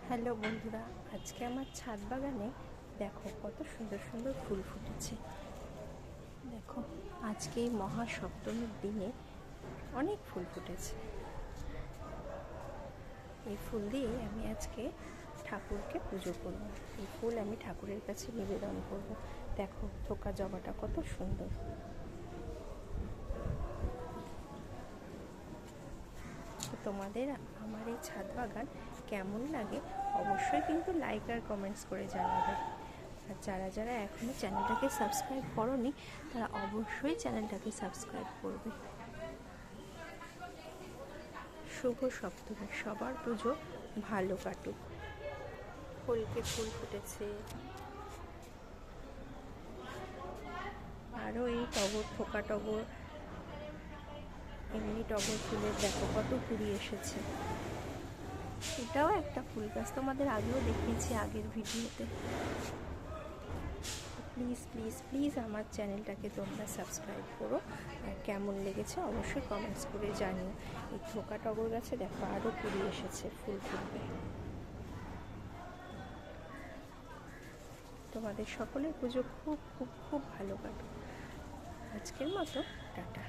Hello বন্ধুরা, আজকে আমার ছাদ বাগানে দেখো কত সুন্দর সুন্দর ফুল ফুটেছে। দেখো আজকে এই মহা সপ্তমীর দিনে অনেক ফুল ফুটেছে। এই ফুল দিয়ে আমি আজকে ঠাকুরকে পুজো করব। এই ফুল আমি ঠাকুরের কাছে নিবেদন করব। দেখো থোকা জবাটা কত সুন্দর। তোমাদের আমার এই ছাদ বাগান কেমন লাগে অবশ্যই কিন্তু লাইক আর কমেন্টস করে জানাবে। আর যারা যারা এখনও চ্যানেলটাকে সাবস্ক্রাইব করোনি তারা অবশ্যই চ্যানেলটাকে সাবস্ক্রাইব করবে। শুভ সপ্তমী, সবার পুজো ভালো কাটুক। ফুলকে ফুল ফুটেছে, আরও এই টগর, থোকা টগর, এমনি টগর ফুলের দেখো কত কুড়ি এসেছে। এটাও একটা ফুল গাছ, তোমাদের আগেও দেখিয়েছি আগের ভিডিওতে। প্লিজ প্লিজ প্লিজ আমার চ্যানেলটাকে তোমরা সাবস্ক্রাইব করো, আর কেমন লেগেছে অবশ্যই কমেন্টস করে জানিও। এই থোকা টগর গাছে দেখো আরও কুড়ি এসেছে, ফুল ফুটবে। তোমাদের সকলের পুজো খুব খুব খুব ভালো কাটুক। আজকের মতো টাটা।